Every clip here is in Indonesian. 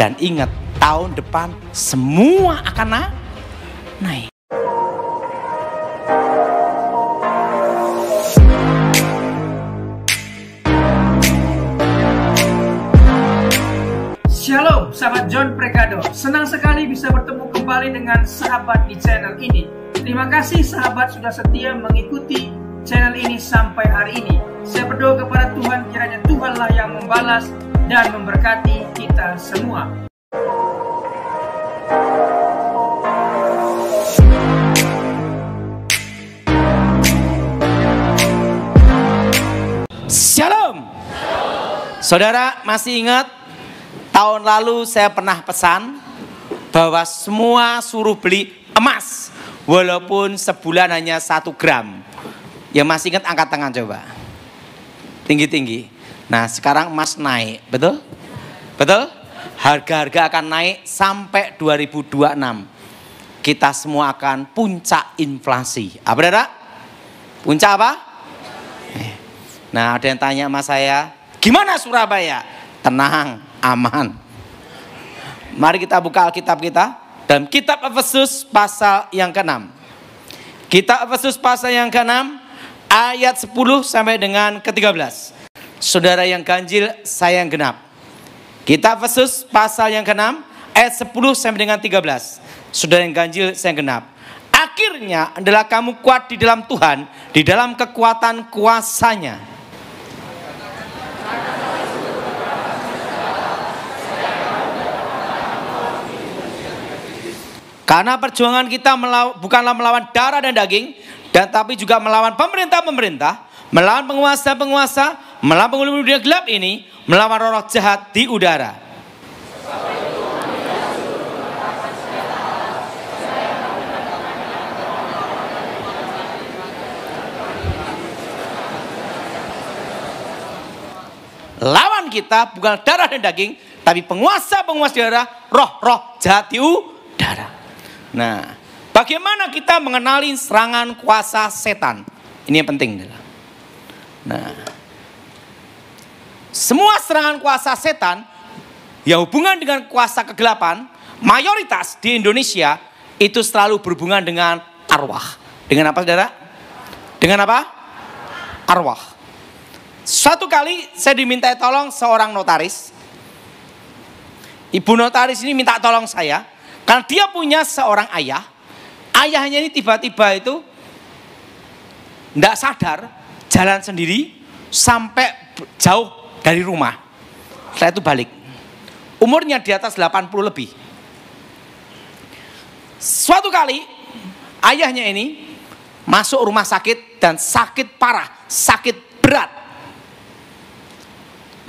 Dan ingat, tahun depan semua akan naik. Shalom sahabat John Prekado, senang sekali bisa bertemu kembali dengan sahabat di channel ini. Terima kasih sahabat sudah setia mengikuti channel ini sampai hari ini. Saya berdoa kepada Tuhan, kiranya Tuhanlah yang membalas dan memberkati kita semua. Shalom. Saudara masih ingat tahun lalu saya pernah pesan bahwa semua suruh beli emas walaupun sebulan hanya 1 gram. Yang masih ingat angkat tangan coba. Tinggi-tinggi. Nah sekarang emas naik, betul? Betul? Harga-harga akan naik sampai 2026. Kita semua akan puncak inflasi. Apa saudara? Puncak apa? Nah ada yang tanya sama saya, gimana Surabaya? Tenang, aman. Mari kita buka Alkitab kita dalam kitab Efesus pasal yang ke-6. Kitab Efesus pasal yang ke-6 ayat 10 sampai dengan ke-13. Saudara yang ganjil, saya yang genap. Kitab Efesus pasal yang ke-6 ayat 10 sampai dengan 13. Saudara yang ganjil, saya yang genap. Akhirnya adalah kamu kuat di dalam Tuhan, di dalam kekuatan kuasanya. Karena perjuangan kita bukanlah melawan darah dan daging, dan tapi juga melawan pemerintah-pemerintah, melawan penguasa-penguasa, melawan penghulu dunia gelap ini, melawan roh-roh jahat di udara. Lawan kita bukan darah dan daging, tapi penguasa-penguasa darah, roh-roh jahat di udara. Nah, bagaimana kita mengenali serangan kuasa setan? Ini yang penting. Nah, semua serangan kuasa setan yang hubungan dengan kuasa kegelapan, mayoritas di Indonesia itu selalu berhubungan dengan arwah. Dengan apa saudara? Dengan apa? Arwah. Suatu kali saya dimintai tolong seorang notaris. Ibu notaris ini minta tolong saya. Karena dia punya seorang ayah. Ayahnya ini tiba-tiba itu tidak sadar jalan sendiri sampai jauh dari rumah. Setelah itu balik. Umurnya di atas 80 lebih. Suatu kali ayahnya ini masuk rumah sakit dan sakit parah, sakit berat.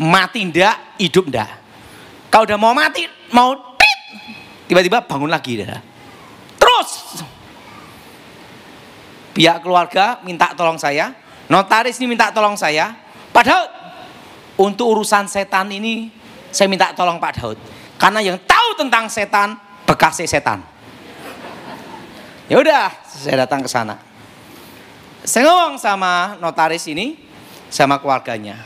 Mati ndak, hidup ndak. Kalau udah mau mati, mau tiba-tiba bangun lagi. Terus pihak keluarga minta tolong saya, notaris ini minta tolong saya. Pak Daud, untuk urusan setan ini saya minta tolong Pak Daud, karena yang tahu tentang setan bekasnya setan. Ya udah, saya datang ke sana. Saya ngomong sama notaris ini, sama keluarganya.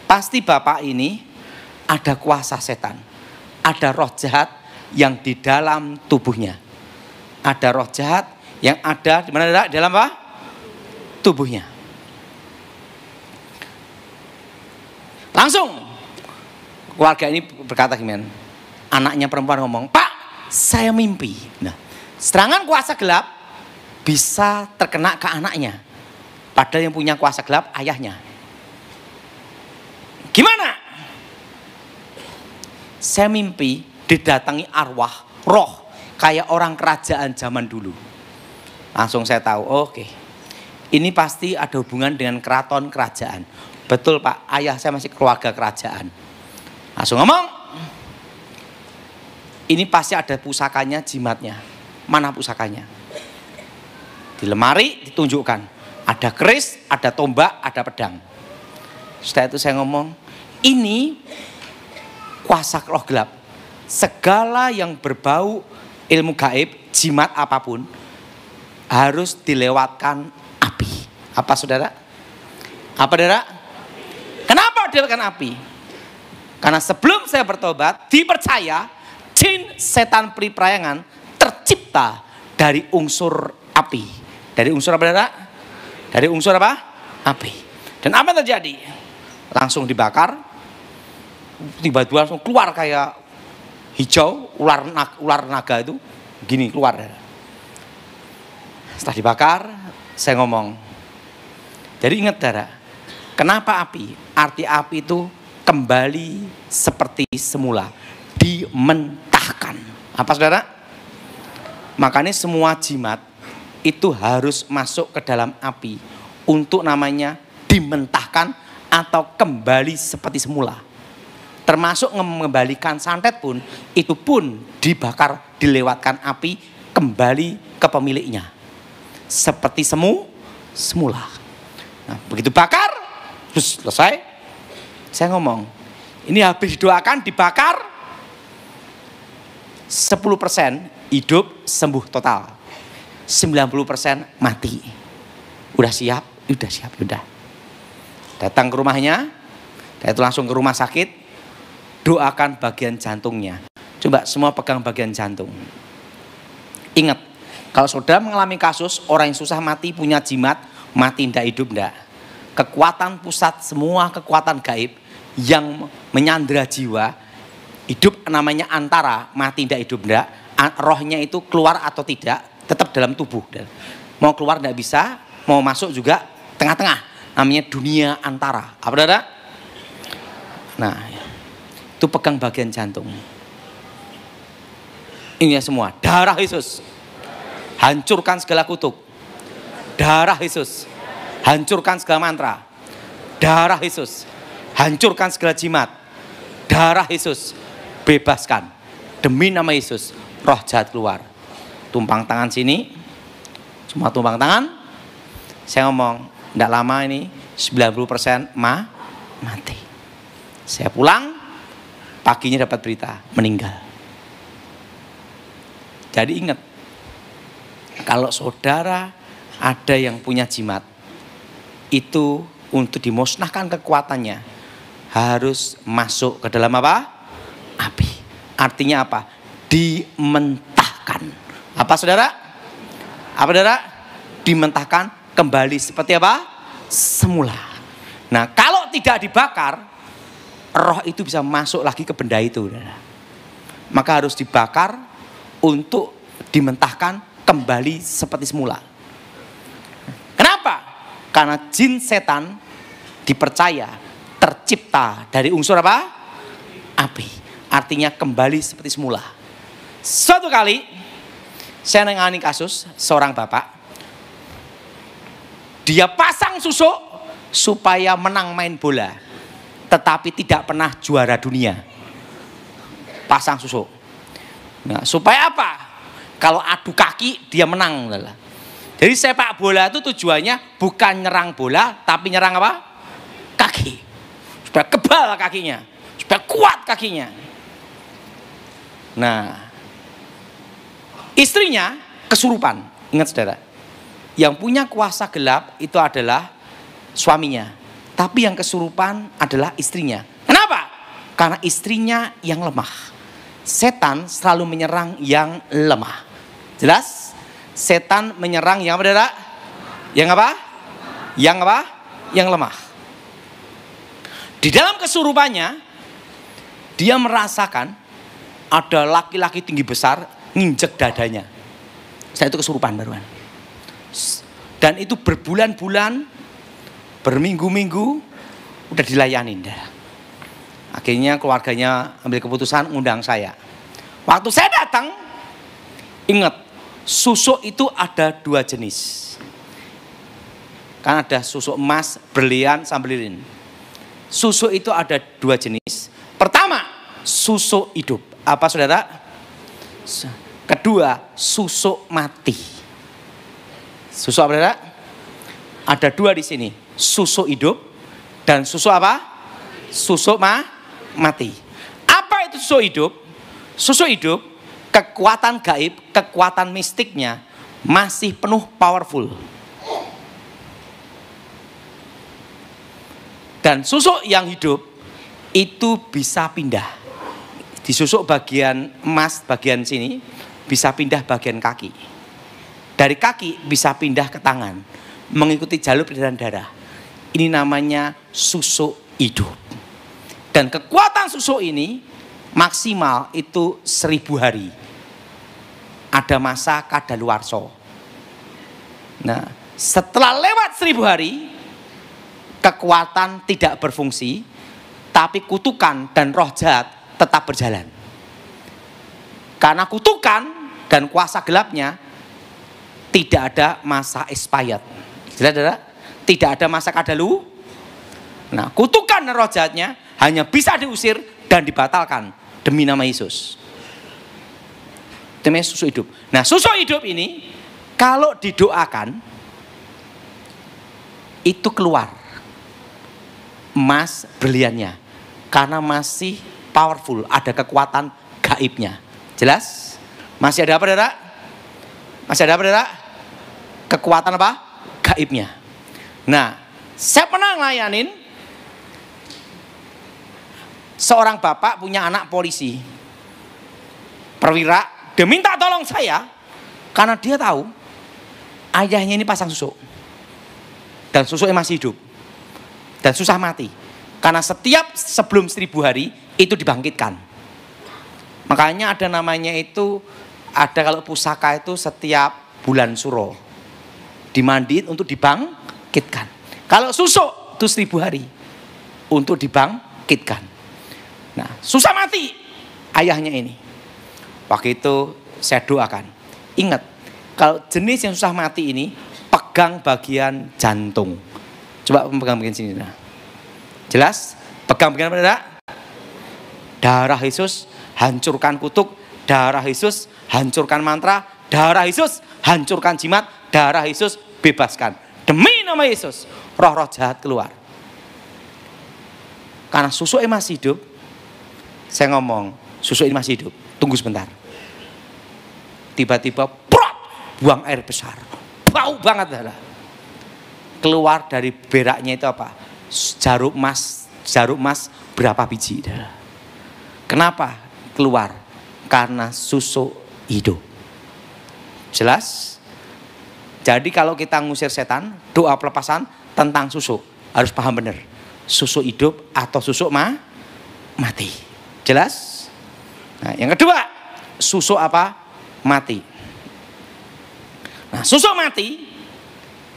Pasti bapak ini ada kuasa setan, ada roh jahat yang di dalam tubuhnya. Ada roh jahat yang ada di mana? Di dalam apa? Tubuhnya. Langsung keluarga ini berkata gimana? Anaknya perempuan ngomong, "Pak, saya mimpi." Nah, serangan kuasa gelap bisa terkena ke anaknya. Padahal yang punya kuasa gelap ayahnya. Gimana? Saya mimpi didatangi arwah, roh, kayak orang kerajaan zaman dulu. Langsung saya tahu, oke. Ini pasti ada hubungan dengan keraton kerajaan. Betul Pak, ayah saya masih keluarga kerajaan. Langsung ngomong, ini pasti ada pusakanya, jimatnya. Mana pusakanya? Di lemari ditunjukkan. Ada keris, ada tombak, ada pedang. Setelah itu saya ngomong, ini kuasa roh gelap. Segala yang berbau ilmu gaib, jimat apapun, harus dilewatkan api. Apa saudara? Apa saudara? Kenapa dilewatkan api? Karena sebelum saya bertobat, dipercaya jin setan periprayangan tercipta dari unsur api. Dari unsur apa, saudara? Dari unsur apa? Api. Dan apa yang terjadi? Langsung dibakar, tiba-tiba langsung keluar kayak hijau, ular naga itu, gini keluar. Setelah dibakar, saya ngomong. Jadi ingat, saudara, kenapa api? Arti api itu kembali seperti semula, dimentahkan. Apa, saudara? Makanya semua jimat itu harus masuk ke dalam api untuk namanya dimentahkan atau kembali seperti semula. Termasuk mengembalikan santet pun, itu pun dibakar, dilewatkan api kembali ke pemiliknya seperti semula. Nah, begitu bakar, terus selesai. Saya ngomong, ini habis didoakan, dibakar, 10% hidup sembuh total, 90% mati. Udah siap. Datang ke rumahnya, dan itu langsung ke rumah sakit, doakan bagian jantungnya. Coba semua pegang bagian jantung. Ingat, kalau saudara mengalami kasus orang yang susah mati, punya jimat, mati tidak hidup tidak. Kekuatan pusat, semua kekuatan gaib yang menyandera jiwa, hidup namanya antara, mati tidak hidup tidak. Rohnya itu keluar atau tidak, tetap dalam tubuh. Mau keluar tidak bisa, mau masuk juga tengah-tengah. Namanya dunia antara. Apa, saudara? Nah, itu pegang bagian jantung. Ini semua, darah Yesus. Hancurkan segala kutuk. Darah Yesus. Hancurkan segala mantra. Darah Yesus. Hancurkan segala jimat. Darah Yesus. Bebaskan. Demi nama Yesus. Roh jahat keluar. Tumpang tangan sini. Semua tumpang tangan. Saya ngomong, tidak lama ini 90% mati. Saya pulang, paginya dapat berita, meninggal. Jadi ingat, kalau saudara ada yang punya jimat, itu untuk dimusnahkan kekuatannya, harus masuk ke dalam apa? Api. Artinya apa? Dimentahkan. Apa, saudara? Apa, saudara? Dimentahkan kembali seperti apa? Semula. Nah, kalau tidak dibakar, roh itu bisa masuk lagi ke benda itu. Maka harus dibakar untuk dimentahkan kembali seperti semula. Kenapa? Karena jin setan dipercaya tercipta dari unsur apa? Api. Artinya kembali seperti semula. Suatu kali saya nangani kasus seorang bapak. Dia pasang susuk supaya menang main bola, tetapi tidak pernah juara dunia. Pasang susuk. Nah, supaya apa? Kalau adu kaki dia menang. Jadi sepak bola itu tujuannya bukan nyerang bola, tapi nyerang apa? Kaki. Supaya kebal kakinya, supaya kuat kakinya. Nah, istrinya kesurupan. Ingat, saudara, yang punya kuasa gelap itu adalah suaminya, tapi yang kesurupan adalah istrinya. Kenapa? Karena istrinya yang lemah. Setan selalu menyerang yang lemah. Jelas? Setan menyerang yang apa, saudara? Yang apa? Yang apa? Yang lemah. Di dalam kesurupannya, dia merasakan ada laki-laki tinggi besar nginjek dadanya. Saya itu kesurupan baruan. Dan itu berbulan-bulan, berminggu-minggu udah dilayanin. Akhirnya keluarganya ambil keputusan undang saya. Waktu saya datang, ingat, susuk itu ada 2 jenis. Kan ada susuk emas, berlian, sama lilin. Susuk itu ada 2 jenis. Pertama, susuk hidup. Apa, saudara? Kedua, susuk mati. Susuk apa, saudara? Ada 2 di sini. Susuk hidup dan susuk apa? Susuk mati. Apa itu susuk hidup? Susuk hidup, kekuatan gaib, kekuatan mistiknya masih penuh powerful. Dan susuk yang hidup itu bisa pindah. Disusuk bagian emas bagian sini, bisa pindah bagian kaki. Dari kaki bisa pindah ke tangan, mengikuti jalur peredaran darah. Ini namanya susuk hidup. Dan kekuatan susuk ini maksimal itu 1000 hari. Ada masa kadaluarsa. Nah, setelah lewat 1000 hari, kekuatan tidak berfungsi, tapi kutukan dan roh jahat tetap berjalan. Karena kutukan dan kuasa gelapnya tidak ada masa expired. Jelas, tidak ada masa kadalu. Nah, kutukan dan roh jahatnya hanya bisa diusir dan dibatalkan demi nama Yesus. Demi susuk hidup. Nah, susuk hidup ini kalau didoakan itu keluar emas berliannya, karena masih powerful, ada kekuatan gaibnya. Jelas? Masih ada apa, saudara? Masih ada apa, saudara? Kekuatan apa? Gaibnya. Nah, saya pernah ngelayanin seorang bapak punya anak polisi, perwira. Dia minta tolong saya karena dia tahu ayahnya ini pasang susuk dan susuknya masih hidup dan susah mati. Karena setiap sebelum 1000 hari itu dibangkitkan. Makanya ada namanya itu, ada kalau pusaka itu setiap bulan suro dimandiin untuk dibangkitkan. Kalau susuk itu 1000 hari untuk dibangkitkan. Nah, susah mati ayahnya ini. Waktu itu saya doakan. Ingat, kalau jenis yang susah mati ini, pegang bagian jantung. Coba pegang bagian sini. Nah. Jelas? Pegang bagian mana? Darah Yesus hancurkan kutuk. Darah Yesus hancurkan mantra. Darah Yesus hancurkan jimat. Darah Yesus bebaskan. Demi nama Yesus, roh-roh jahat keluar. Karena susuknya masih hidup, saya ngomong, susuk ini masih hidup. Tunggu sebentar. Tiba-tiba buang air besar, bau banget lah. Keluar dari beraknya itu apa? Jarum emas berapa biji? Kenapa keluar? Karena susuk hidup. Jelas? Jadi kalau kita ngusir setan, doa pelepasan tentang susuk harus paham benar. Susuk hidup atau susuk mati. Jelas? Nah, yang kedua, susuk apa? Mati. Nah, susuk mati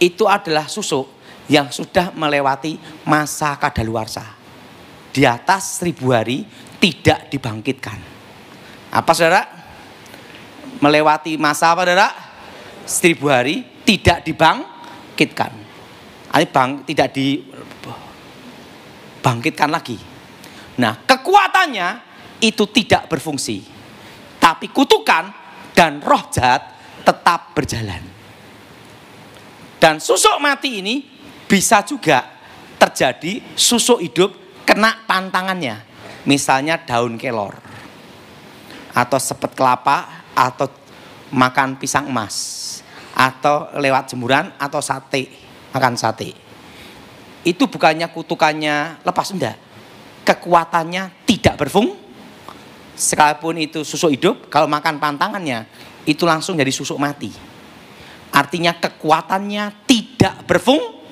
itu adalah susuk yang sudah melewati masa kadaluarsa. Di atas 1000 hari tidak dibangkitkan. Apa, saudara? Melewati masa apa, saudara? 1000 hari tidak dibangkitkan. Tidak dibangkitkan lagi. Nah, kekuatannya itu tidak berfungsi. Tapi kutukan dan roh jahat tetap berjalan. Dan susuk mati ini bisa juga terjadi susuk hidup kena pantangannya. Misalnya daun kelor, atau sepet kelapa, atau makan pisang emas, atau lewat jemuran, atau sate, makan sate. Itu bukannya kutukannya lepas, enggak. Kekuatannya tidak berfungsi. Sekalipun itu susuk hidup, kalau makan pantangannya itu langsung jadi susuk mati. Artinya kekuatannya tidak berfungsi.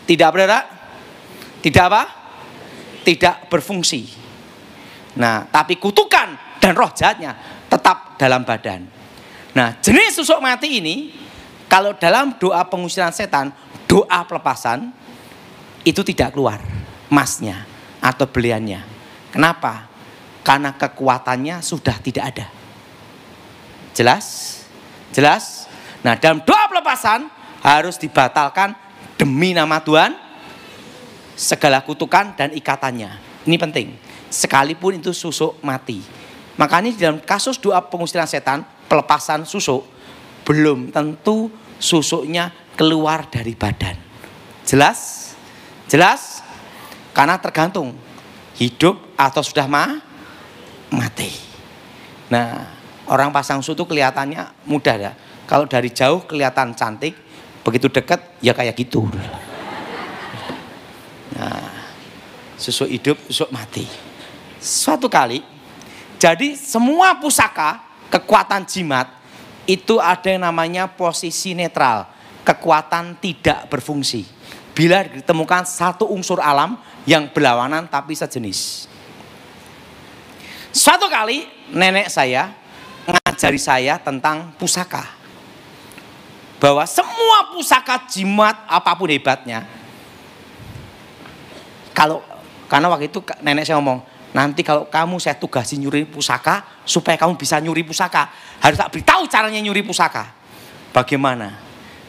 Tidak berada? Tidak apa? Tidak berfungsi. Nah, tapi kutukan dan roh jahatnya tetap dalam badan. Nah, jenis susuk mati ini kalau dalam doa pengusiran setan, doa pelepasan itu tidak keluar emasnya atau beliannya. Kenapa? Karena kekuatannya sudah tidak ada. Jelas? Jelas? Nah, dalam doa pelepasan harus dibatalkan demi nama Tuhan segala kutukan dan ikatannya. Ini penting. Sekalipun itu susuk mati. Makanya dalam kasus doa pengusiran setan, pelepasan susuk, belum tentu susuknya keluar dari badan. Jelas? Jelas? Karena tergantung hidup atau sudah mati. Nah, orang pasang susuk itu kelihatannya mudah ya. Kalau dari jauh kelihatan cantik, begitu dekat ya kayak gitu. Nah, susuk hidup, susuk mati. Suatu kali, jadi semua pusaka, kekuatan jimat, itu ada yang namanya posisi netral. Kekuatan tidak berfungsi. Bila ditemukan satu unsur alam yang berlawanan tapi sejenis. Suatu kali nenek saya ngajari saya tentang pusaka. Bahwa semua pusaka jimat apapun hebatnya. Karena waktu itu nenek saya ngomong, nanti kalau kamu saya tugasi nyuri pusaka, supaya kamu bisa nyuri pusaka, harus tak beritahu caranya nyuri pusaka. Bagaimana?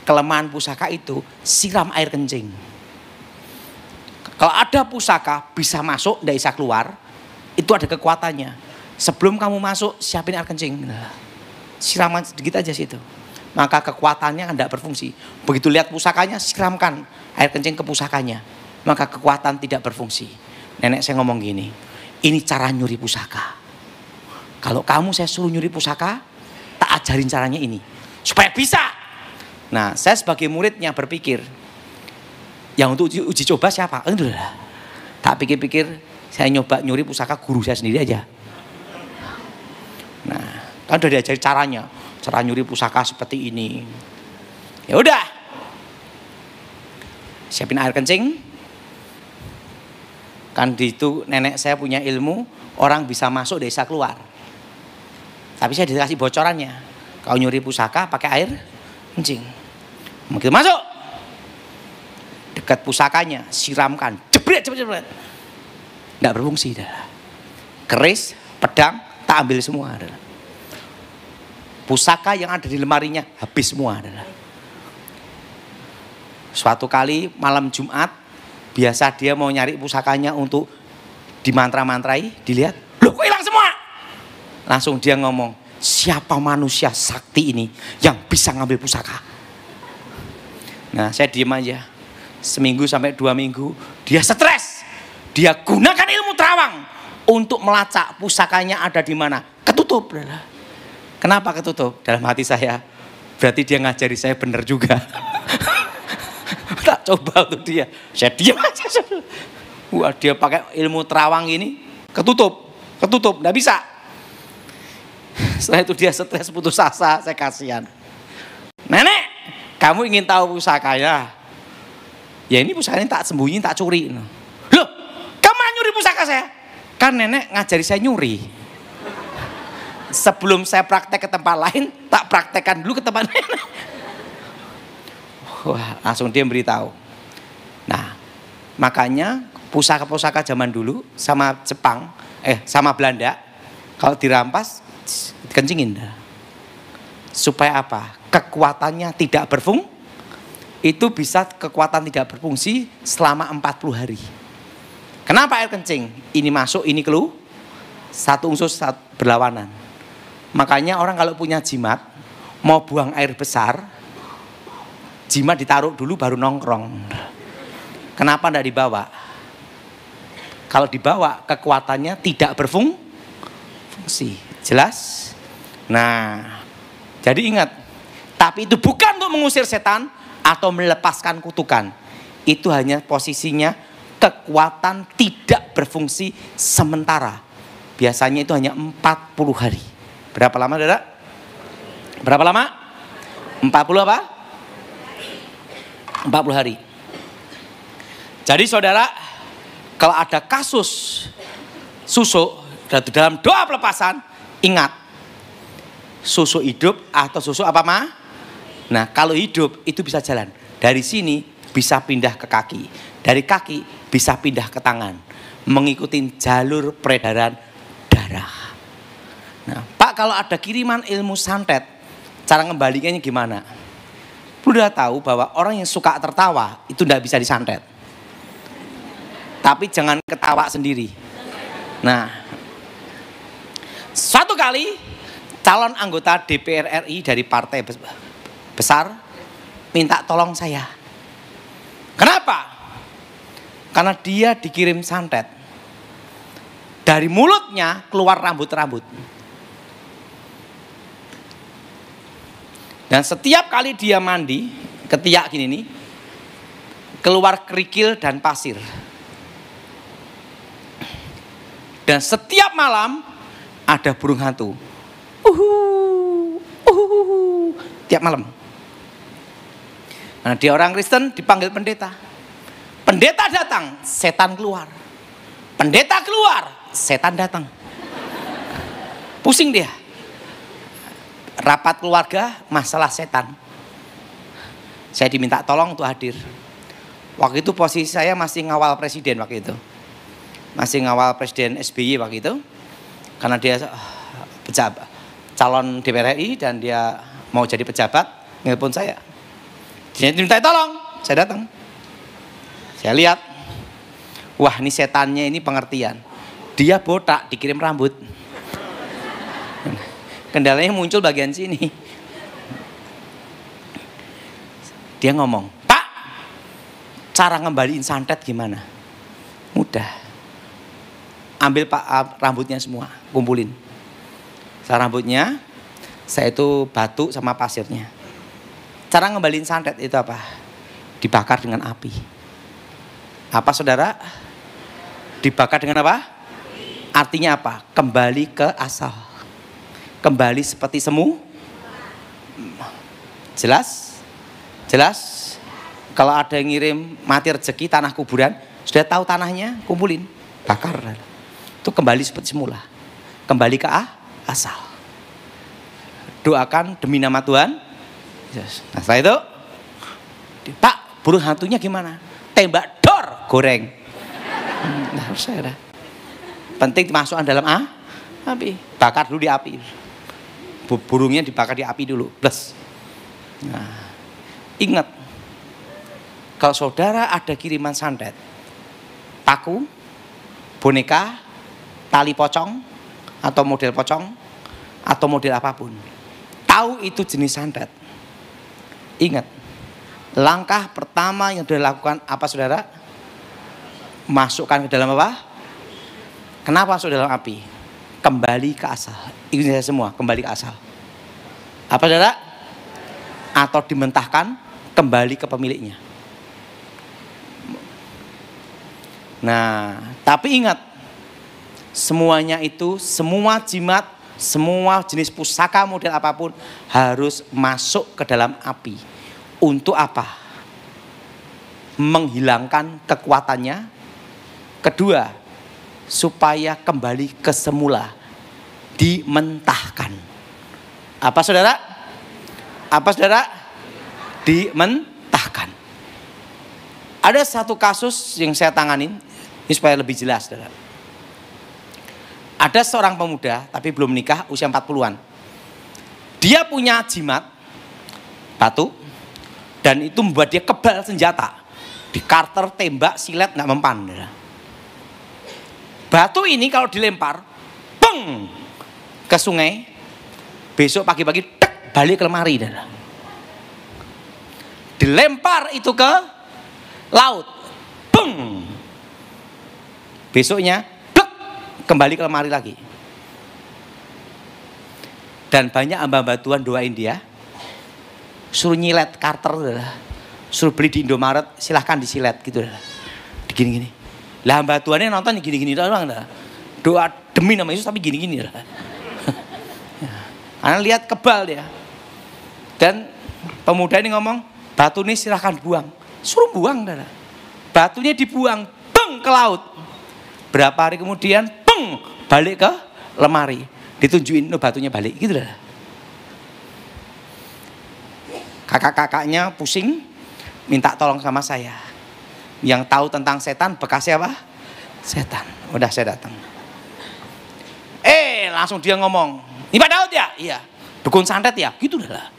Kelemahan pusaka itu siram air kencing. Kalau ada pusaka bisa masuk, tidak bisa keluar, itu ada kekuatannya. Sebelum kamu masuk, siapin air kencing. Siraman sedikit aja situ. Maka kekuatannya tidak berfungsi. Begitu lihat pusakanya, siramkan air kencing ke pusakanya. Maka kekuatan tidak berfungsi. Nenek saya ngomong gini, ini cara nyuri pusaka. Kalau kamu saya suruh nyuri pusaka, tak ajarin caranya ini. Supaya bisa. Nah, saya sebagai muridnya berpikir, yang untuk uji coba siapa? Tak pikir-pikir, saya nyoba nyuri pusaka guru saya sendiri aja. Nah, kan udah diajari caranya. Cara nyuri pusaka seperti ini. Ya udah. Siapin air kencing. Kan di itu nenek saya punya ilmu, orang bisa masuk, bisa keluar. Tapi saya dikasih bocorannya. Kalau nyuri pusaka pakai air kencing. Begitu masuk. Dekat pusakanya, siramkan. Jebret. Tidak berfungsi dah. Keris, pedang, tak ambil semua adalah. Pusaka yang ada di lemarinya habis semua adalah. Suatu kali malam Jumat, biasa dia mau nyari pusakanya untuk dimantra-mantrai, dilihat, loh kok hilang semua? Langsung dia ngomong, siapa manusia sakti ini yang bisa ngambil pusaka? Nah, saya diem aja. Seminggu sampai 2 minggu, dia stres. Dia gunakan ilmu terawang untuk melacak pusakanya ada di mana. Ketutup adalah. Kenapa ketutup? Dalam hati saya, berarti dia ngajari saya benar juga. Tak coba untuk dia. Saya diam aja. Wah, dia pakai ilmu terawang ini, ketutup, nggak bisa. Setelah itu dia stres, putus asa, saya kasihan. Nenek, kamu ingin tahu pusakanya? Ya ini pusakanya tak sembunyi, tak curi. Loh, kamu nyuri pusaka saya? Kan nenek ngajari saya nyuri. Sebelum saya praktek ke tempat lain, tak praktekkan dulu ke tempat lain. Wah, langsung dia beritahu. Nah, makanya pusaka-pusaka zaman dulu sama Jepang, sama Belanda, kalau dirampas, dikencingin. Supaya apa? Kekuatannya tidak berfungsi. Itu bisa kekuatan tidak berfungsi selama 40 hari. Kenapa air kencing? Ini masuk, ini keluar. Satu unsur berlawanan. Makanya orang kalau punya jimat, mau buang air besar, jimat ditaruh dulu baru nongkrong. Kenapa tidak dibawa? Kalau dibawa kekuatannya tidak berfungsi. Jelas? Nah, jadi ingat. Tapi itu bukan untuk mengusir setan atau melepaskan kutukan. Itu hanya posisinya kekuatan tidak berfungsi sementara. Biasanya itu hanya 40 hari. Berapa lama, Saudara? Berapa lama? 40 apa? 40 hari. Jadi Saudara, kalau ada kasus susuk dalam doa pelepasan, ingat susuk hidup atau susuk apa mah? Nah, kalau hidup itu bisa jalan. Dari sini bisa pindah ke kaki. Dari kaki bisa pindah ke tangan. Mengikuti jalur peredaran darah. Nah, Pak, kalau ada kiriman ilmu santet, cara ngembalikannya gimana? Udah tahu bahwa orang yang suka tertawa itu tidak bisa disantet. Tapi jangan ketawa sendiri. Nah, suatu kali calon anggota DPR RI dari partai besar minta tolong saya. Kenapa? Karena dia dikirim santet. Dari mulutnya keluar rambut-rambut. Dan setiap kali dia mandi, ketiak gini nih, keluar kerikil dan pasir. Dan setiap malam ada burung hantu. Tiap malam. Nah, dia orang Kristen dipanggil pendeta. Pendeta datang, setan keluar. Pendeta keluar, setan datang. Pusing dia. Rapat keluarga, masalah setan. Saya diminta tolong untuk hadir. Waktu itu posisi saya masih ngawal presiden waktu itu. Masih ngawal Presiden SBY waktu itu. Karena dia pejabat, calon DPR RI dan dia mau jadi pejabat, nelpon saya. Dia diminta tolong, saya datang. Saya lihat, wah ini setannya ini pengertian. Dia botak, dikirim rambut. Kendalanya muncul bagian sini. Dia ngomong, Pak, cara ngembaliin santet gimana? Mudah. Ambil Pak rambutnya semua, kumpulin. Saya rambutnya, saya itu batu sama pasirnya. Cara ngembaliin santet itu apa? Dibakar dengan api. Apa saudara? Dibakar dengan apa? Artinya apa? Kembali ke asal. Kembali seperti semu. Jelas? Jelas? Kalau ada yang ngirim mati rezeki tanah kuburan, sudah tahu tanahnya, kumpulin, bakar. Itu kembali seperti semula. Kembali ke asal. Doakan demi nama Tuhan. Nah setelah itu, Pak, burung hantunya gimana? Tembak dor, goreng. Nah saya penting dimasukkan dalam api. Bakar dulu di api. Burungnya dibakar di api dulu. Plus. Nah, ingat, kalau saudara ada kiriman santet, paku, boneka, tali pocong, atau model pocong, atau model apapun, tahu itu jenis santet. Ingat, langkah pertama yang dilakukan apa saudara? Masukkan ke dalam apa? Kenapa masuk dalam api? Kembali ke asal. Ini semua, kembali ke asal. Apa saudara? Atau dimentahkan, kembali ke pemiliknya. Nah, tapi ingat, semuanya itu, semua jimat, semua jenis pusaka model apapun harus masuk ke dalam api. Untuk apa? Menghilangkan kekuatannya. Kedua, supaya kembali ke semula. Dimentahkan. Apa saudara? Apa saudara? Dimentahkan. Ada satu kasus yang saya tanganin, ini supaya lebih jelas saudara. Ada seorang pemuda tapi belum nikah, usia 40-an. Dia punya jimat batu dan itu membuat dia kebal senjata. Di karter, tembak, silet nggak mempan. Batu ini kalau dilempar, peng, ke sungai, besok pagi-pagi tek, balik ke lemari. Dilempar itu ke laut, peng, besoknya kembali ke lemari lagi. Dan banyak hamba-hamba Tuhan doain dia. Suruh nyilet karter. Suruh beli di Indomaret, silahkan disilet gitu. Gini-gini. Lah hamba Tuhannya nonton gini-gini doang. Doa demi nama Yesus tapi gini-gini. Karena lihat kebal dia. Dan pemuda ini ngomong, batu ini silahkan buang. Suruh buang. Batunya dibuang, beng, ke laut. Berapa hari kemudian, balik ke lemari, ditunjukin batunya balik gitu lah. Kakak-kakaknya pusing, minta tolong sama saya. Yang tahu tentang setan, bekasnya apa? Setan. Udah saya datang. Langsung dia ngomong, ini Pak Daud ya? Iya. Dukun santet ya? Gitu lah.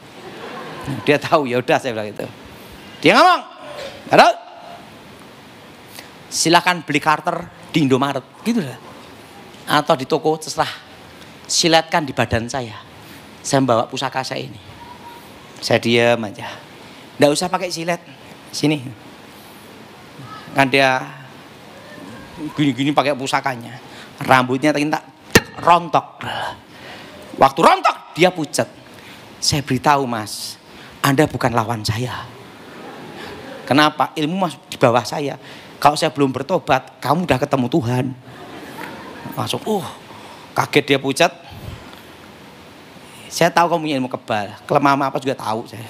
Dia tahu, ya udah saya bilang gitu. Dia ngomong, Pak Daud, silakan beli karter di Indomaret, gitu lah. Atau di toko, terserah. Siletkan di badan saya. Saya membawa pusaka saya ini. Saya diam aja. Nggak usah pakai silet. Sini. Kan dia gini-gini pakai pusakanya. Rambutnya tak rontok. Waktu rontok dia pucat. Saya beritahu Mas, Anda bukan lawan saya. Kenapa? Ilmu masih di bawah saya. Kalau saya belum bertobat, kamu udah ketemu Tuhan. Langsung, kaget dia pucat. Saya tahu kamu punya ilmu kebal, kelemahan apa juga tahu saya.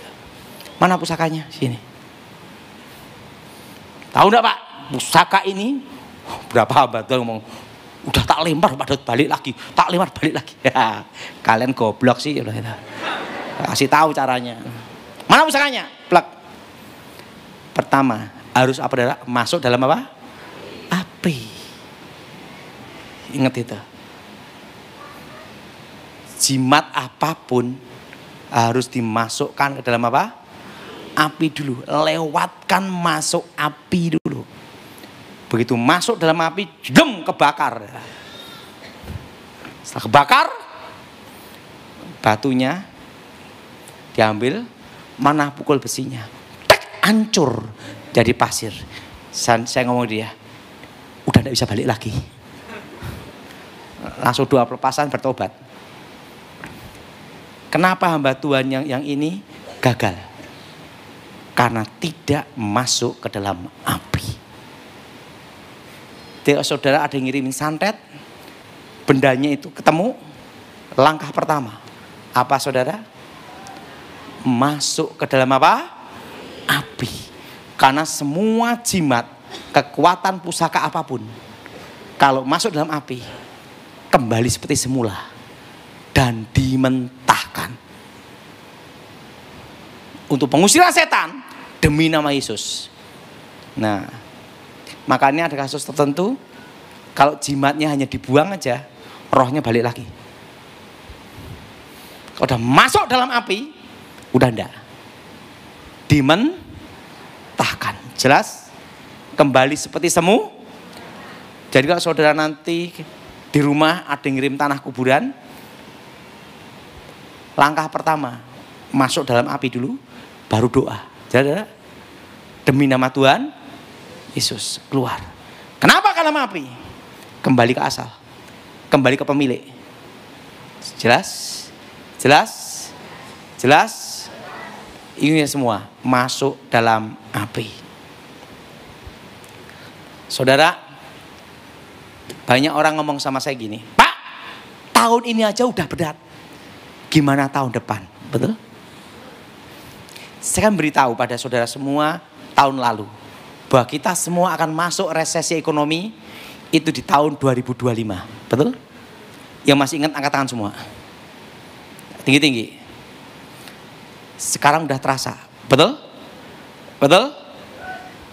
Mana pusakanya? Sini. Tahu enggak Pak? Pusaka ini berapa abad ngomong, udah tak lempar pada balik lagi, tak lempar balik lagi. Ya, kalian goblok sih. Kasih tahu caranya. Mana pusakanya? Plak. Pertama harus apa darah? Masuk dalam apa? Api. Ingat itu. Jimat apapun harus dimasukkan ke dalam apa? Api dulu. Lewatkan masuk api dulu. Begitu masuk dalam api, dem, kebakar. Setelah kebakar, batunya diambil, mana pukul besinya, tek, hancur jadi pasir. Saya ngomong dia, udah tidak bisa balik lagi. Langsung doa pelepasan, bertobat. Kenapa hamba Tuhan yang ini gagal? Karena tidak masuk ke dalam api. Jadi saudara ada yang ngirimin santet, bendanya itu ketemu, langkah pertama apa saudara? Masuk ke dalam apa? Api. Karena semua jimat, kekuatan pusaka apapun, kalau masuk dalam api, kembali seperti semula dan dimentahkan. Untuk pengusiran setan demi nama Yesus. Nah, makanya ada kasus tertentu, kalau jimatnya hanya dibuang aja, rohnya balik lagi. Kalau udah masuk dalam api, udah enggak. Dimentahkan. Jelas? Kembali seperti semu. Jadi kalau saudara nanti di rumah ada yang ngirim tanah kuburan, langkah pertama, masuk dalam api dulu, baru doa. Jadi demi nama Tuhan Yesus, keluar. Kenapa ke dalam api? Kembali ke asal. Kembali ke pemilik. Jelas? Jelas? Jelas? Ini semua masuk dalam api. Saudara, banyak orang ngomong sama saya gini, Pak, tahun ini aja udah berat. Gimana tahun depan? Betul? Saya kan beritahu pada saudara semua tahun lalu bahwa kita semua akan masuk resesi ekonomi itu di tahun 2025. Betul? Yang masih ingat angkat tangan semua. Tinggi-tinggi. Sekarang udah terasa. Betul? Betul?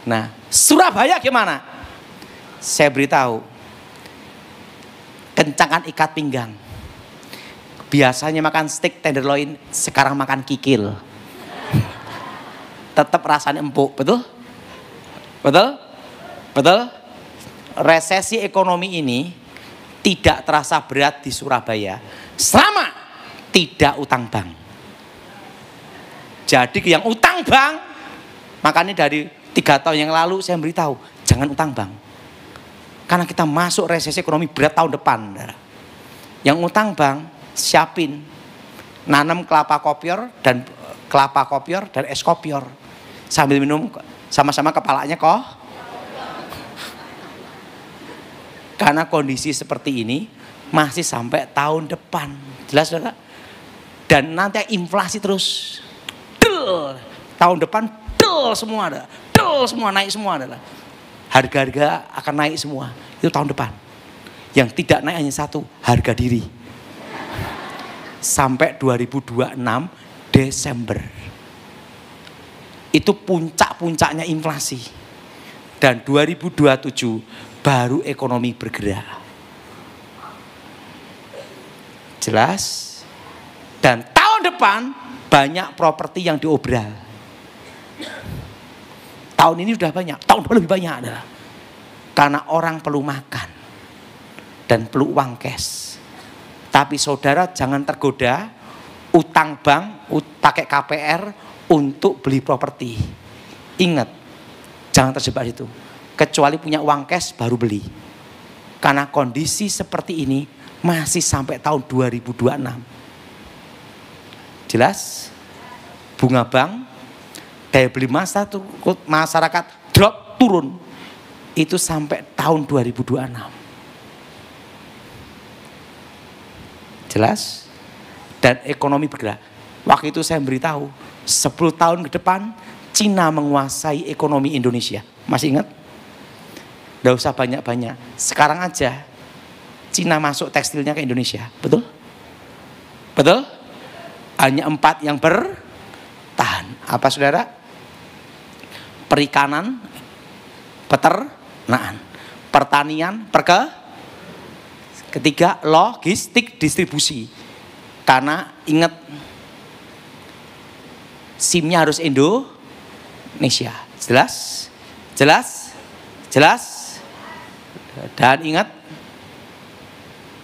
Nah, Surabaya gimana? Saya beritahu. Kencangkan ikat pinggang. Biasanya makan steak tenderloin, sekarang makan kikil. Tetap rasanya empuk, betul? Betul? Betul? Resesi ekonomi ini tidak terasa berat di Surabaya selama tidak utang bank. Jadi yang utang bank, makanya dari 3 tahun yang lalu saya beritahu, jangan utang bank. Karena kita masuk resesi ekonomi berat tahun depan. Yang utang bank, siapin nanam kelapa kopior dan es kopior. Sambil minum sama-sama kepalanya kok. Karena kondisi seperti ini masih sampai tahun depan. Jelas saudara? Dan nanti inflasi terus. Del. Tahun depan del semua ada. Del semua naik semua adalah. Harga-harga akan naik semua. Itu tahun depan. Yang tidak naik hanya satu, harga diri. Sampai 2026 Desember. Itu puncak-puncaknya inflasi. Dan 2027 baru ekonomi bergerak. Jelas? Dan tahun depan banyak properti yang diobral. Tahun ini udah banyak, tahun depan lebih banyak adalah. Karena orang perlu makan dan perlu uang cash. Tapi saudara jangan tergoda utang bank, pakai KPR untuk beli properti. Ingat, jangan terjebak itu. Kecuali punya uang cash baru beli. Karena kondisi seperti ini masih sampai tahun 2026. Jelas? Bunga bank, daya beli masyarakat drop turun. Itu sampai tahun 2026. Jelas? Dan ekonomi bergerak. Waktu itu saya beritahu, 10 tahun ke depan Cina menguasai ekonomi Indonesia. Masih ingat? Nggak usah banyak-banyak. Sekarang aja Cina masuk tekstilnya ke Indonesia. Betul? Betul? Hanya 4 yang bertahan. Apa saudara? Perikanan, peternakan, pertanian, ketiga logistik distribusi. Karena ingat SIM-nya harus Indonesia. Jelas? Jelas? Jelas? Dan ingat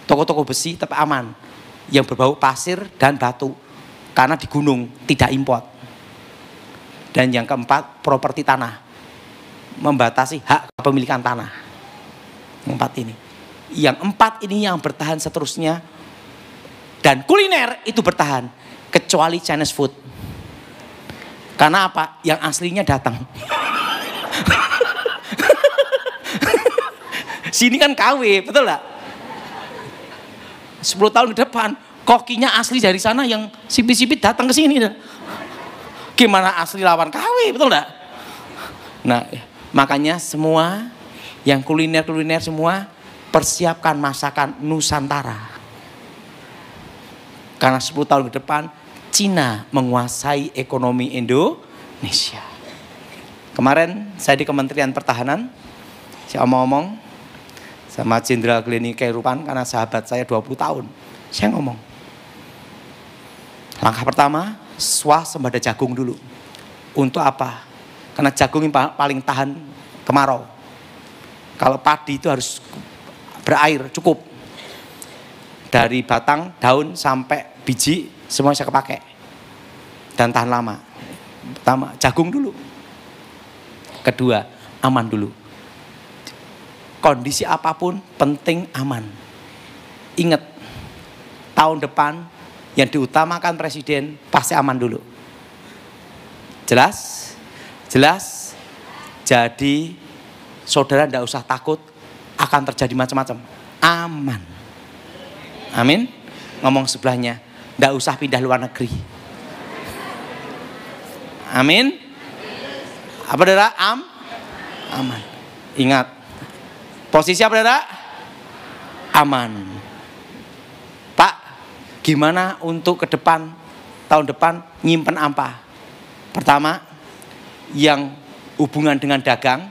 toko-toko besi tetap aman yang berbau pasir dan batu karena di gunung tidak import. Dan yang keempat, properti tanah, membatasi hak kepemilikan tanah. Yang 4 ini. Yang 4 ini yang bertahan seterusnya. Dan kuliner itu bertahan kecuali Chinese food. Karena apa? Yang aslinya datang. Sini kan KW, betul gak? 10 tahun ke depan, kokinya asli dari sana yang sipit-sipit datang ke sini. Gimana asli lawan KW, betul gak? Nah, makanya semua yang kuliner-kuliner semua persiapkan masakan Nusantara. Karena 10 tahun ke depan, Cina menguasai ekonomi Indonesia. Kemarin saya di Kementerian Pertahanan, saya omong-omong sama Jenderal Gleni Kairupan karena sahabat saya 20 tahun. Saya ngomong, langkah pertama, swasembada jagung dulu. Untuk apa? Karena jagung yang paling tahan kemarau. Kalau padi itu harus berair cukup. Dari batang, daun, sampai biji, semua bisa kepakai. Dan tahan lama. Pertama, jagung dulu. Kedua, aman dulu. Kondisi apapun penting aman. Ingat, tahun depan yang diutamakan presiden pasti aman dulu. Jelas? Jelas? Jadi saudara tidak usah takut akan terjadi macam-macam. Aman. Amin. Ngomong sebelahnya, tidak usah pindah luar negeri. Amin. Apa saudara? Aman. Ingat, posisi apa saudara? Aman. Pak, gimana untuk ke depan, tahun depan nyimpen apa? Pertama, yang hubungan dengan dagang,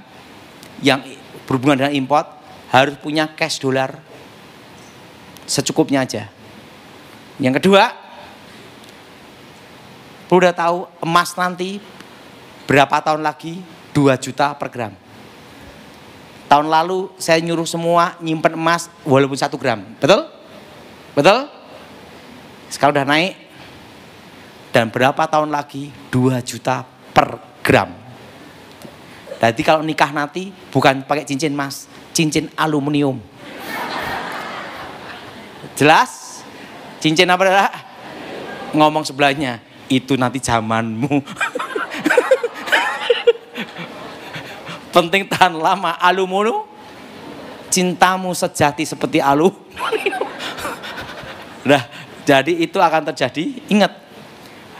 yang berhubungan dengan import, harus punya cash dolar secukupnya aja. Yang kedua, perlu udah tahu emas nanti berapa tahun lagi 2 juta per gram. Tahun lalu saya nyuruh semua nyimpen emas walaupun 1 gram. Betul? Betul? Sekarang udah naik. Dan berapa tahun lagi 2 juta per gram. Jadi kalau nikah nanti bukan pakai cincin emas, cincin aluminium. Jelas? Cincin apa dah? Ngomong sebelahnya, itu nanti zamanmu. Penting tahan lama. Aluminium, cintamu sejati seperti aluminium. Nah, jadi itu akan terjadi. Ingat.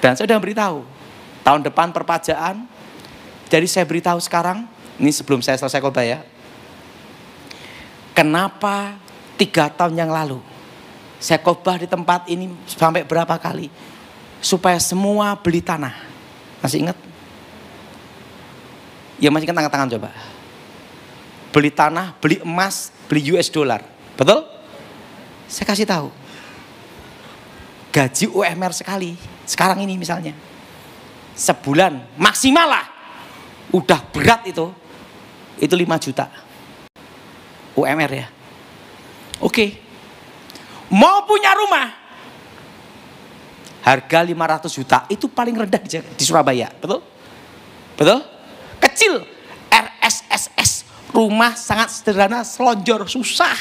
Dan saya sudah beritahu, tahun depan perpajaan. Jadi saya beritahu sekarang, ini sebelum saya selesai khotbah ya. Kenapa 3 tahun yang lalu saya khotbah di tempat ini sampai berapa kali? Supaya semua beli tanah. Masih ingat? Ya masih ingat, tangan coba. Beli tanah, beli emas, beli US dollar. Betul? Saya kasih tahu. Gaji UMR sekali. Sekarang ini misalnya. Sebulan maksimal lah. Udah berat itu. Itu 5 juta. UMR ya. Oke. Mau punya rumah. Harga 500 juta. Itu paling rendah di Surabaya. Betul? Betul? Kecil. RSSS. Rumah sangat sederhana. Selonjor. Susah.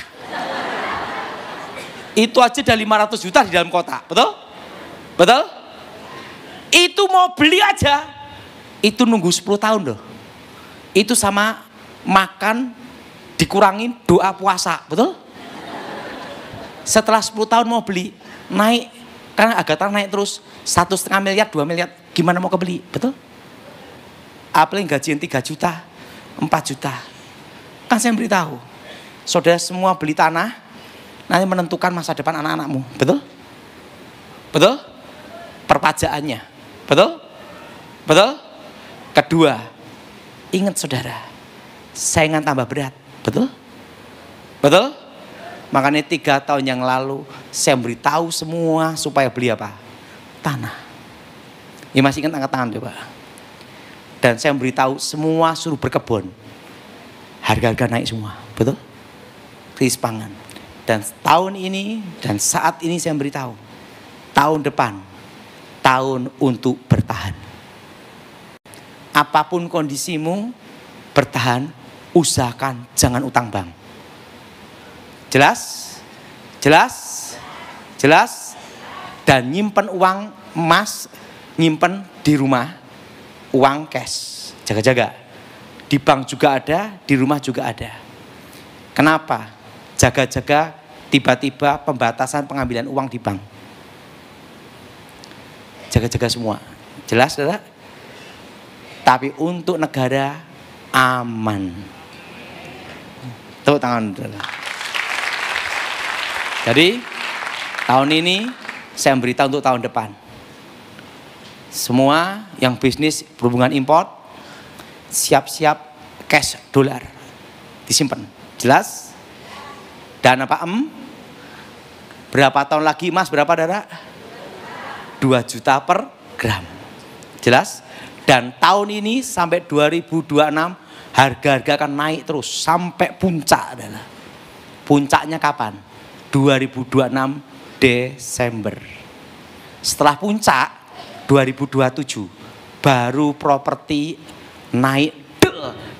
Itu aja udah 500 juta di dalam kota. Betul? Betul? Itu mau beli aja. Itu nunggu 10 tahun loh. Itu sama makan dikurangin doa puasa. Betul? Setelah 10 tahun mau beli. naik, karena harga tanah naik terus 1,5 miliar, 2 miliar, gimana mau kebeli, betul? Apalagi gajian 3 juta, 4 juta. Kan saya beritahu, saudara semua beli tanah, nanti menentukan masa depan anak-anakmu, betul? Betul? Perpajaannya, betul? Betul? Kedua, ingat saudara, saingan tambah berat, betul? Betul? Makanya 3 tahun yang lalu saya beritahu semua supaya beli apa? Tanah. Ya masih ingat, angkat tangan coba. Dan saya beritahu semua suruh berkebun. Harga-harga naik semua, betul? Krisis pangan. Dan tahun ini dan saat ini saya beritahu, tahun depan, tahun untuk bertahan. Apapun kondisimu, bertahan, usahakan jangan utang bank. Jelas? Jelas? Jelas? Dan nyimpen uang emas, nyimpen di rumah, uang cash. Jaga-jaga. Di bank juga ada, di rumah juga ada. Kenapa? Jaga-jaga tiba-tiba pembatasan pengambilan uang di bank. Jaga-jaga semua. Jelas, saudara? Tapi untuk negara aman. Tepuk tangan, saudara. Jadi tahun ini saya beritahu untuk tahun depan. Semua yang bisnis berhubungan import, siap-siap cash dolar disimpan. Jelas? Dan apa berapa tahun lagi emas berapa, saudara? 2 juta per gram. Jelas? Dan tahun ini sampai 2026 harga-harga akan naik terus sampai puncak, saudara. Puncaknya kapan? 2026 Desember. Setelah puncak 2027 baru properti naik,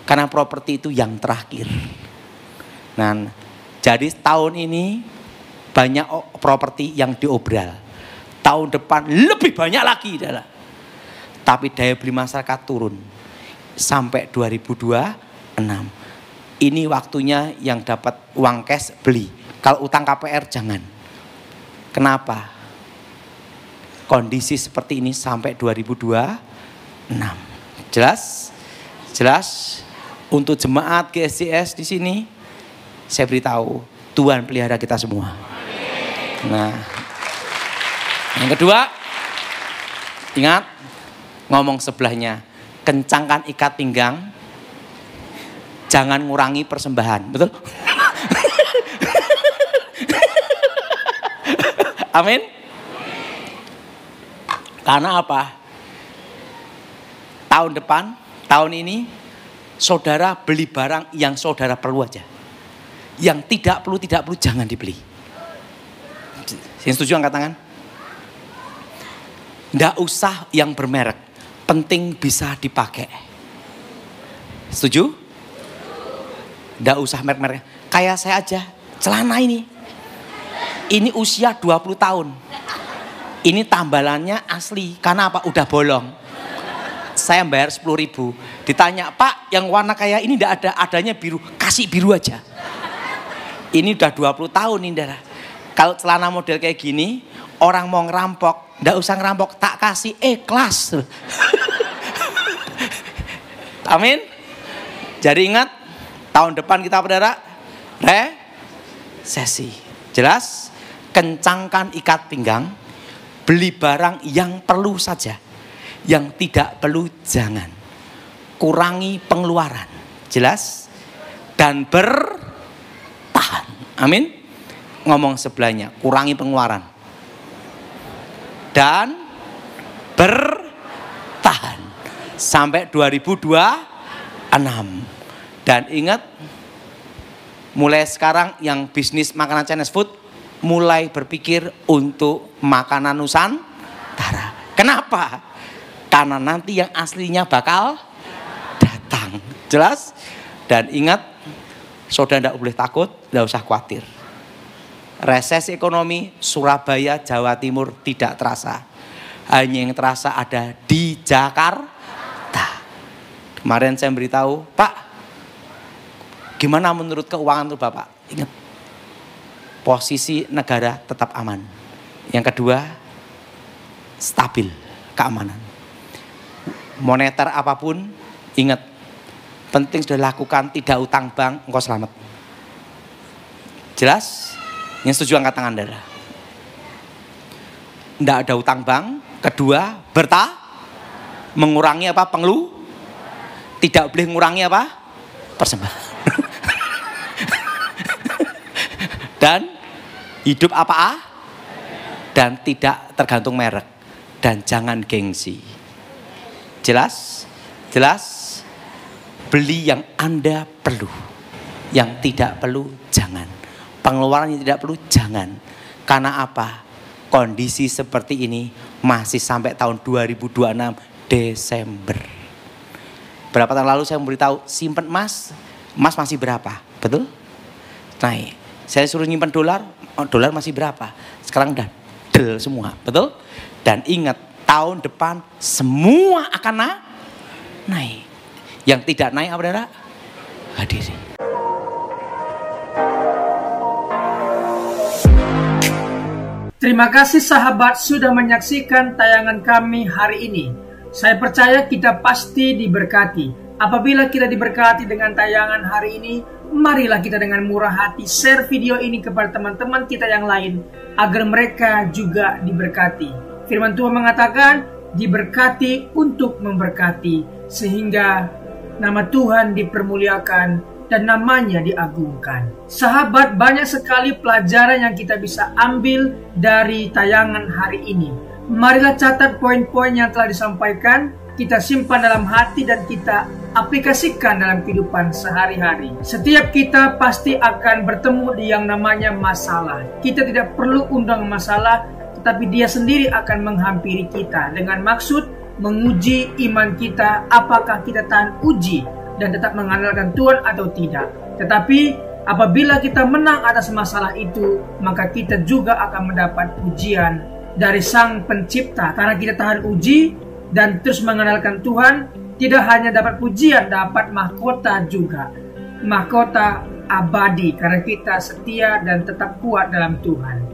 karena properti itu yang terakhir. Nah, jadi tahun ini banyak properti yang diobral. Tahun depan lebih banyak lagi, adalah. Tapi daya beli masyarakat turun sampai 2026. Ini waktunya yang dapat uang cash beli. Kalau utang KPR jangan. Kenapa? Kondisi seperti ini sampai 2026. Jelas? Jelas? Untuk jemaat GSJS di sini, saya beritahu, Tuhan pelihara kita semua. Nah, yang kedua, ingat, ngomong sebelahnya, kencangkan ikat pinggang, jangan ngurangi persembahan, betul? Amin. Karena apa? Tahun depan, tahun ini, saudara beli barang yang saudara perlu aja. Yang tidak perlu jangan dibeli. Yang setuju angkat tangan? Nggak usah yang bermerek, penting bisa dipakai. Setuju? Nggak usah merek-merek. Kayak saya aja, celana ini. Ini usia 20 tahun. Ini tambalannya asli. Karena apa? Udah bolong. Saya bayar 10.000. Ditanya, Pak yang warna kayak ini enggak ada. Adanya biru. Kasih biru aja. Ini udah 20 tahun nih, Dara. Kalau celana model kayak gini, orang mau ngerampok, enggak usah ngerampok. Tak kasih ikhlas. Amin. Jadi ingat, tahun depan kita apa, Dara? Resesi. Jelas? Kencangkan ikat pinggang, beli barang yang perlu saja, yang tidak perlu jangan. Kurangi pengeluaran, jelas? Dan bertahan, amin? Ngomong sebelahnya, kurangi pengeluaran. Dan bertahan, sampai 2026. Dan ingat, mulai sekarang yang bisnis makanan Chinese food, mulai berpikir untuk makanan Nusantara. Kenapa? Karena nanti yang aslinya bakal datang. Jelas? Dan ingat, saudara tidak boleh takut, tidak usah khawatir. Resesi ekonomi Surabaya, Jawa Timur tidak terasa. Hanya yang terasa ada di Jakarta. Kemarin saya beritahu, Pak, gimana menurut keuangan itu Bapak? Ingat, posisi negara tetap aman. Yang kedua, stabil keamanan. Moneter apapun, ingat, penting sudah lakukan, tidak utang bank, engkau selamat. Jelas? Yang setuju angkat tangan darah. Tidak ada utang bank. Kedua, mengurangi apa? Tidak boleh mengurangi apa? Persembahan. Dan hidup apa? Dan tidak tergantung merek. Dan jangan gengsi. Jelas? Jelas? Beli yang Anda perlu. Yang tidak perlu, jangan. Pengeluaran yang tidak perlu, jangan. Karena apa? Kondisi seperti ini masih sampai tahun 2026 Desember. Berapa tahun lalu saya memberitahu, simpan emas masih berapa? Betul? Naik. Saya suruh nyimpan dolar masih berapa? Sekarang udah del semua, betul? Dan ingat, tahun depan semua akan naik. Yang tidak naik apa saudara? Hadiri. Terima kasih sahabat sudah menyaksikan tayangan kami hari ini. Saya percaya kita pasti diberkati. Apabila kita diberkati dengan tayangan hari ini, marilah kita dengan murah hati share video ini kepada teman-teman kita yang lain, agar mereka juga diberkati. Firman Tuhan mengatakan, diberkati untuk memberkati, sehingga nama Tuhan dipermuliakan dan namanya diagungkan. Sahabat, banyak sekali pelajaran yang kita bisa ambil dari tayangan hari ini. Marilah catat poin-poin yang telah disampaikan, kita simpan dalam hati dan kita aplikasikan dalam kehidupan sehari-hari. Setiap kita pasti akan bertemu di yang namanya masalah. Kita tidak perlu undang masalah, tetapi dia sendiri akan menghampiri kita dengan maksud menguji iman kita, apakah kita tahan uji dan tetap mengandalkan Tuhan atau tidak. Tetapi apabila kita menang atas masalah itu, maka kita juga akan mendapat pujian dari Sang Pencipta. Karena kita tahan uji dan terus mengandalkan Tuhan, tidak hanya dapat pujian, dapat mahkota juga. Mahkota abadi karena kita setia dan tetap kuat dalam Tuhan.